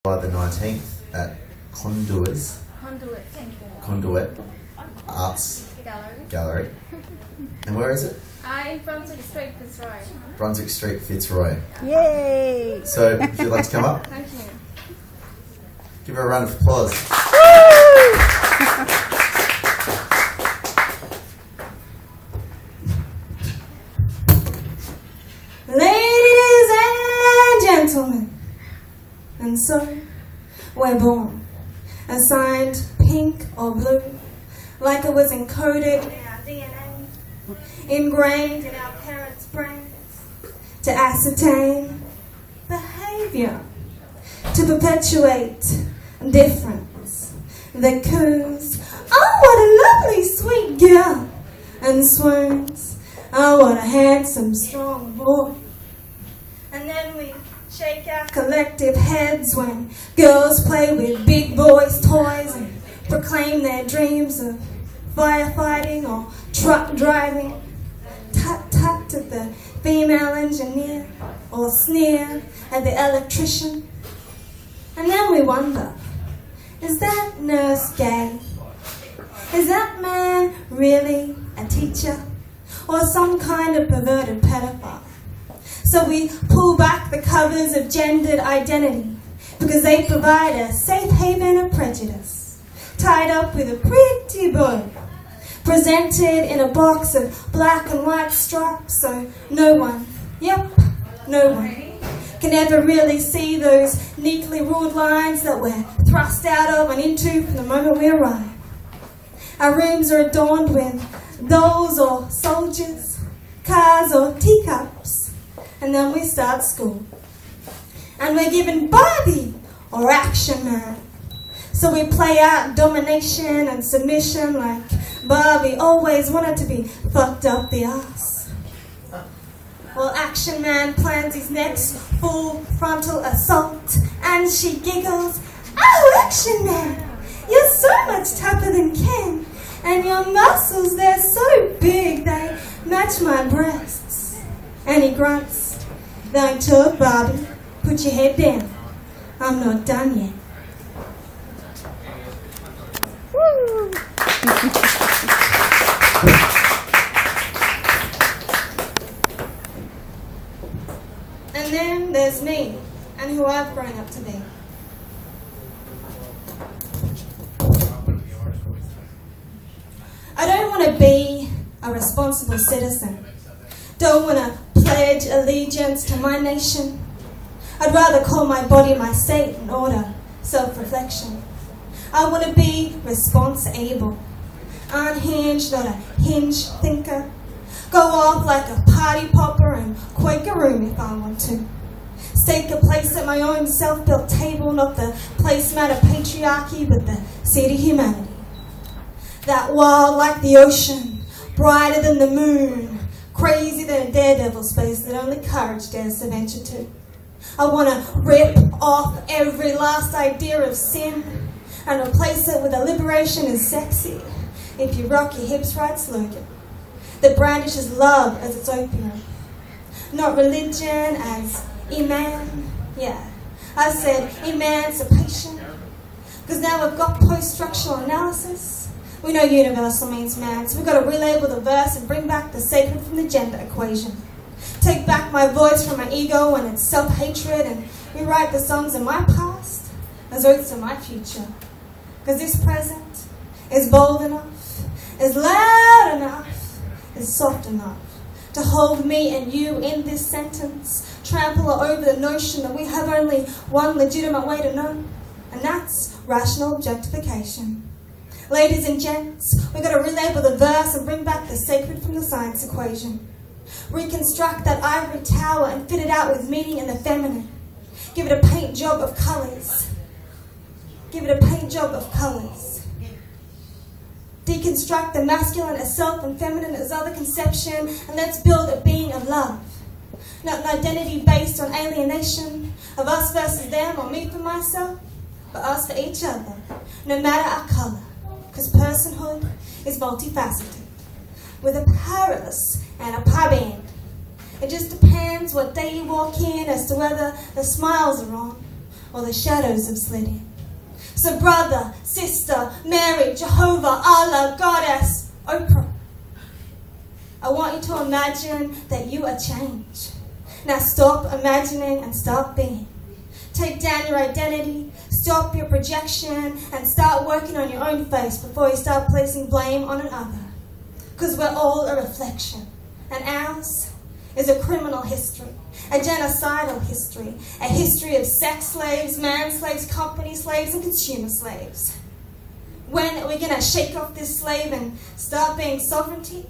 by the 19th at Conduit Arts Gallery. And where is it? In Brunswick Street, Fitzroy. Brunswick Street, Fitzroy. Yay! So, if you'd like to come up, Thank you. give her a round of applause. Ladies and gentlemen, and so we're born, assigned pink or blue, like it was encoded in our DNA, ingrained in our parents' brains, to ascertain behavior, to perpetuate difference. The coos, oh what a lovely sweet girl, and swoons, oh what a handsome strong boy. And then we shake our collective heads when girls play with big boys' toys and proclaim their dreams of firefighting or truck driving. Tut-tut at the female engineer, or sneer at the electrician. And then we wonder, is that nurse gay? Is that man really a teacher? Or some kind of perverted pedophile? So we pull back the covers of gendered identity because they provide a safe haven of prejudice, tied up with a pretty bow, presented in a box of black and white stripes so no one, no one, can ever really see those neatly ruled lines that we're thrust out of and into from the moment we arrive. Our rooms are adorned with dolls or soldiers, cars or teacups. And then we start school. And we're given Barbie or Action Man. So we play out domination and submission like Barbie always wanted to be fucked up the ass. Well, Action Man plans his next full frontal assault and she giggles, oh, Action Man, you're so much tougher than Ken. And your muscles, they're so big, they match my breasts. And he grunts, don't talk, Barbie. Put your head down. I'm not done yet. Woo! And then there's me, and who I've grown up to be. I don't want to be a responsible citizen. Don't want to pledge allegiance to my nation. I'd rather call my body my state in order, self-reflection. I want to be response-able, unhinged, not a hinged thinker. Go off like a party popper and quake a room if I want to. Stake a place at my own self-built table, not the placemat of patriarchy, but the seat of humanity. That wild like the ocean, brighter than the moon, crazy than a daredevil space that only courage dares to venture to. I want to rip off every last idea of sin and replace it with a liberation is sexy if you rock your hips right slogan that brandishes love as its opium, not religion as Iman. Yeah, I said emancipation because now we've got post-structural analysis. We know universal means man, so we've got to relabel the verse and bring back the sacred from the gender equation. Take back my voice from my ego and its self-hatred and rewrite the songs of my past as oaths of my future. Because this present is bold enough, is loud enough, is soft enough to hold me and you in this sentence, trample over the notion that we have only one legitimate way to know, and that's rational objectification. Ladies and gents, we've got to relabel the verse and bring back the sacred from the science equation. Reconstruct that ivory tower and fit it out with meaning in the feminine. Give it a paint job of colours. Give it a paint job of colours. Deconstruct the masculine as self and feminine as other conception, and let's build a being of love. Not an identity based on alienation of us versus them or me for myself, but us for each other, no matter our colour. Because personhood is multifaceted, with a perilous and a pie band. It just depends what day you walk in as to whether the smiles are on or the shadows have slid in. So brother, sister, Mary, Jehovah, Allah, Goddess, Oprah, I want you to imagine that you are change. Now stop imagining and start being. Take down your identity, stop your projection, and start working on your own face before you start placing blame on another. Because we're all a reflection, and ours is a criminal history, a genocidal history, a history of sex slaves, man slaves, company slaves, and consumer slaves. When are we going to shake off this slave and start being sovereignty?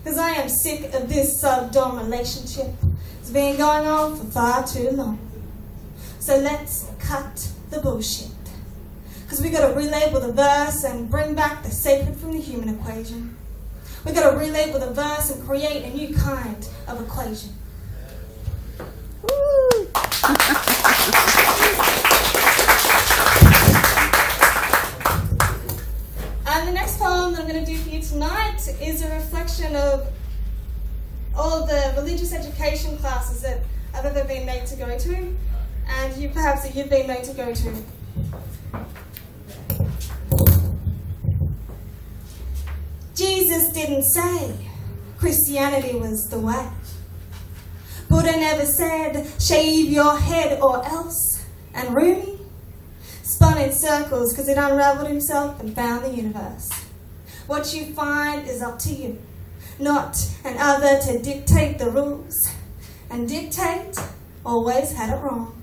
Because I am sick of this sub-dom relationship. It's been going on for far too long. So let's cut the bullshit. Because we got to relabel the verse and bring back the sacred from the human equation. We got to relabel the verse and create a new kind of equation. Woo! And the next poem that I'm going to do for you tonight is a reflection of all the religious education classes that I've ever been made to go to, and you perhaps that you've been made to go to. Jesus didn't say Christianity was the way. Buddha never said shave your head or else. And Rumi spun in circles because he'd unraveled himself and found the universe. What you find is up to you, not an other to dictate the rules. And dic-tate always had it wrong.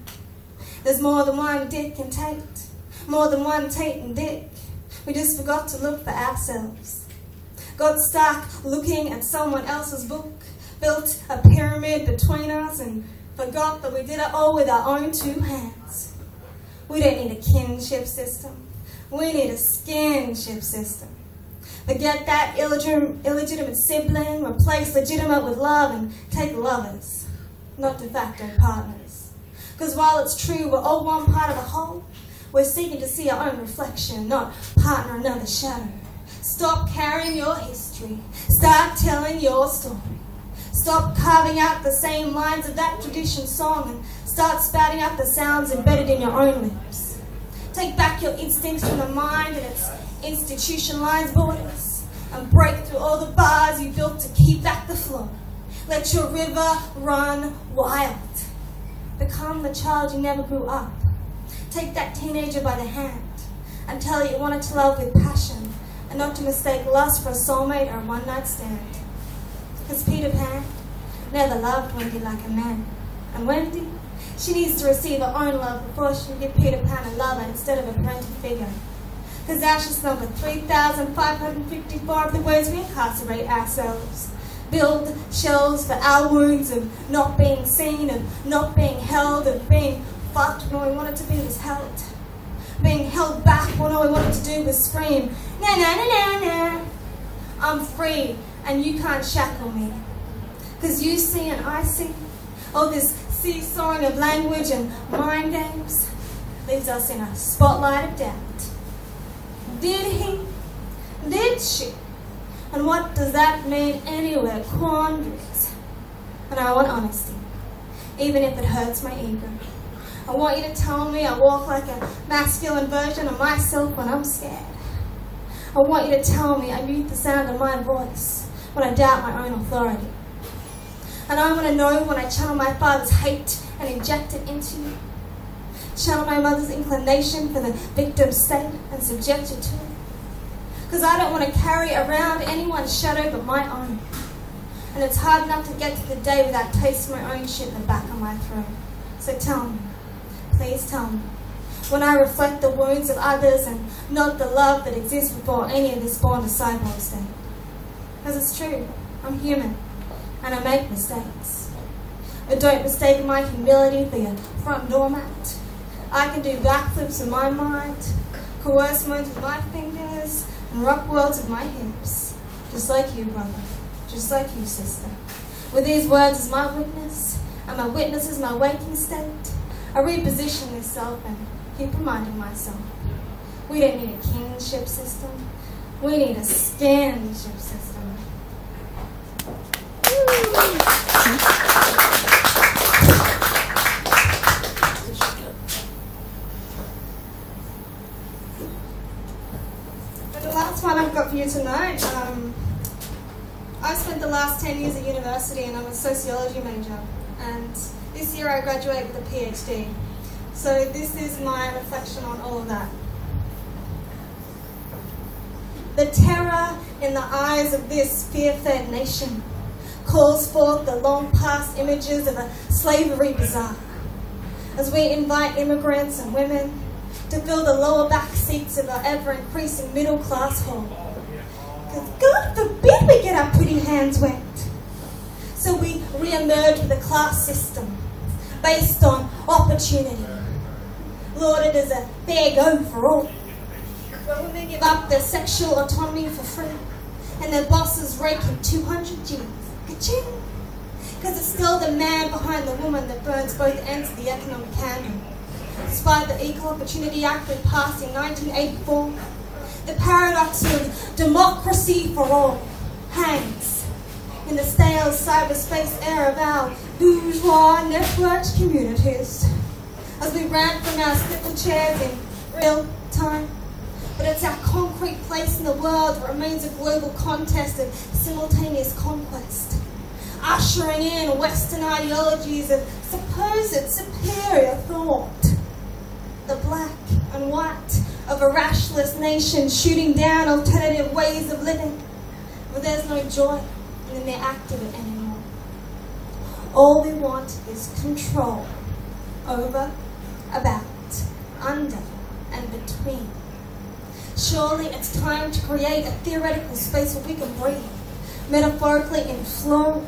There's more than one Dick and Tate, more than one Tate and Dick. We just forgot to look for ourselves. Got stuck looking at someone else's book, built a pyramid between us, and forgot that we did it all with our own two hands. We don't need a kinship system. We need a skinship system. Forget that illegitimate sibling, replace legitimate with love, and take lovers, not de facto partners. Because while it's true we're all one part of the whole, we're seeking to see our own reflection, not partner another shadow. Stop carrying your history. Start telling your story. Stop carving out the same lines of that tradition song and start spouting out the sounds embedded in your own lips. Take back your instincts from the mind and its institutionalized borders and break through all the bars you built to keep back the flow. Let your river run wild. Become the child you never grew up. Take that teenager by the hand and tell it you wanted to love with passion and not to mistake lust for a soulmate or a one-night stand. Because Peter Pan never loved Wendy like a man. And Wendy, she needs to receive her own love before she can give Peter Pan a lover instead of a parental figure. Because that's just number 3,554 of the ways we incarcerate ourselves. Build shells for our wounds of not being seen, of not being held, of being fucked when all we wanted to be was held. Being held back when all we wanted to do was scream, na na na na na. I'm free and you can't shackle me. Because you see and I see, all this seesawing of language and mind games leaves us in a spotlight of doubt. Did he? Did she? And what does that mean anyway? Quandaries. And I want honesty, even if it hurts my ego. I want you to tell me I walk like a masculine version of myself when I'm scared. I want you to tell me I mute the sound of my voice when I doubt my own authority. And I want to know when I channel my father's hate and inject it into you. Channel my mother's inclination for the victim state and subject you to it. Because I don't want to carry around anyone's shadow but my own. And it's hard enough to get to the day without tasting my own shit in the back of my throat. So tell me, please tell me, when I reflect the wounds of others and not the love that exists before any of this born to cyborg state. Because it's true, I'm human, and I make mistakes. But don't mistake my humility for your front doormat. I can do backflips with my mind, coerce moons with my fingers, and rock worlds with my hips. Just like you, brother. Just like you, sister. With these words as my witness, and my witness is my waking state, I reposition myself and keep reminding myself. We don't need a kinship system. We need a skinship system. last one I've got for you tonight. I spent the last 10 years at university and I'm a sociology major. And this year I graduate with a PhD. So this is my reflection on all of that. The terror in the eyes of this fear-fed nation calls forth the long-past images of a slavery bazaar as we invite immigrants and women to fill the lower back seats of our ever-increasing middle-class hall. Because God forbid we get our pretty hands wet. So we re-emerge with a class system based on opportunity, lauded as a fair go for all, where women give up their sexual autonomy for free and their bosses rake in 200 G's. Ka-ching! Because it's still the man behind the woman that burns both ends of the economic candle. Despite the Equal Opportunity Act that passed in 1984, the paradox of democracy for all hangs in the stale cyberspace air of our bourgeois networked communities as we rant from our swivel chairs in real time. But it's our concrete place in the world that remains a global contest of simultaneous conquest, ushering in Western ideologies of supposed superior thought. The black and white of a rashless nation shooting down alternative ways of living, but there's no joy in the mere act of it anymore. All we want is control over, about, under, and between. Surely it's time to create a theoretical space where we can breathe, metaphorically in flow,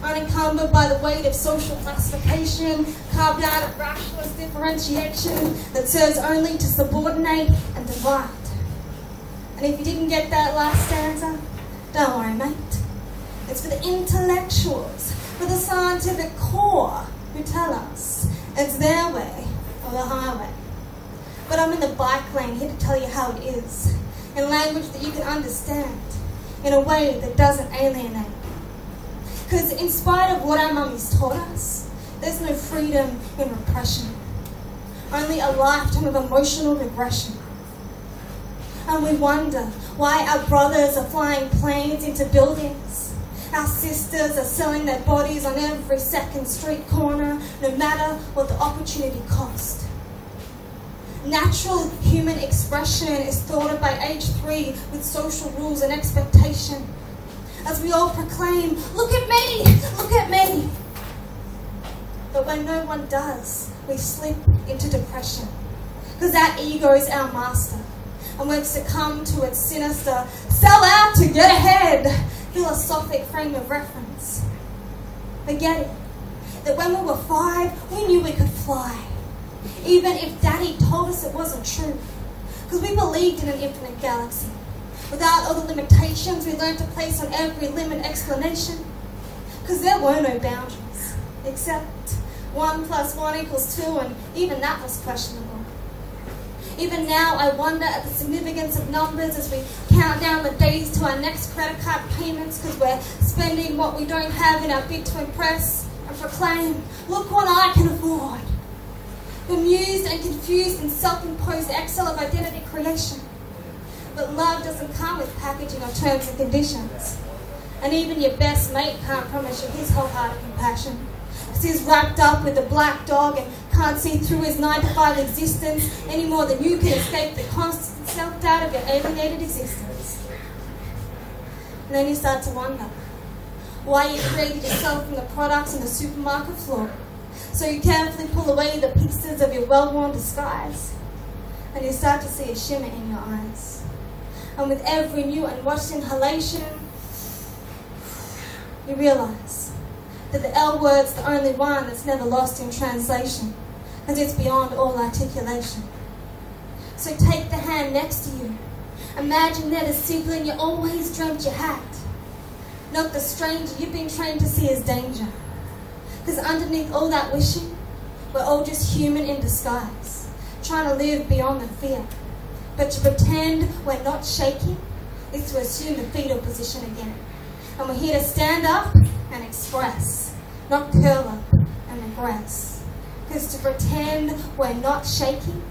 unencumbered by the weight of social classification, carved out of rationalist differentiation that serves only to subordinate and divide. And if you didn't get that last stanza, don't worry, mate. It's for the intellectuals, for the scientific core who tell us it's their way or the highway. But I'm in the bike lane here to tell you how it is, in language that you can understand, in a way that doesn't alienate. Because in spite of what our mummies taught us, there's no freedom in repression, only a lifetime of emotional regression. And we wonder why our brothers are flying planes into buildings, our sisters are selling their bodies on every second street corner, no matter what the opportunity cost. Natural human expression is thwarted by age 3 with social rules and expectation. As we all proclaim, look at me, look at me. But when no one does, we slip into depression. Because our ego is our master. And we've succumbed to its sinister, sell out to get ahead, philosophic frame of reference. Forgetting that when we were 5, we knew we could fly. Even if Daddy told us it wasn't true. Because we believed in an infinite galaxy. Without all the limitations we learned to place on every limit explanation. Because there were no boundaries. Except 1 + 1 = 2, and even that was questionable. Even now I wonder at the significance of numbers as we count down the days to our next credit card payments because we're spending what we don't have in our bid to impress and proclaim, look what I can afford. Bemused and confused in self-imposed excel of identity creation. But love doesn't come with packaging or terms and conditions. And even your best mate can't promise you his wholehearted compassion. Because he's wrapped up with a black dog and can't see through his 9-to-5 existence any more than you can escape the constant self-doubt of your alienated existence. And then you start to wonder why you created yourself from the products on the supermarket floor. So you carefully pull away the pieces of your well-worn disguise, and you start to see a shimmer in your eyes. And with every new and watched inhalation, you realize that the L word's the only one that's never lost in translation, because it's beyond all articulation. So take the hand next to you. Imagine they're the sibling you always dreamt you had, not the stranger you've been trained to see as danger. Because underneath all that wishing, we're all just human in disguise, trying to live beyond the fear. But to pretend we're not shaking is to assume the fetal position again. And we're here to stand up and express, not curl up and regress. Because to pretend we're not shaking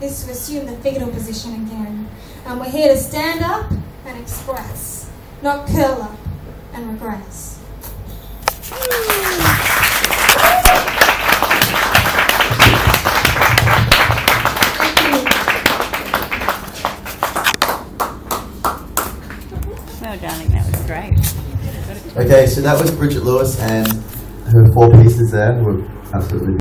is to assume the fetal position again. And we're here to stand up and express, not curl up and regress. Well, darling, that was great. Okay, so that was Brigitte Lewis and her 4 pieces there were absolutely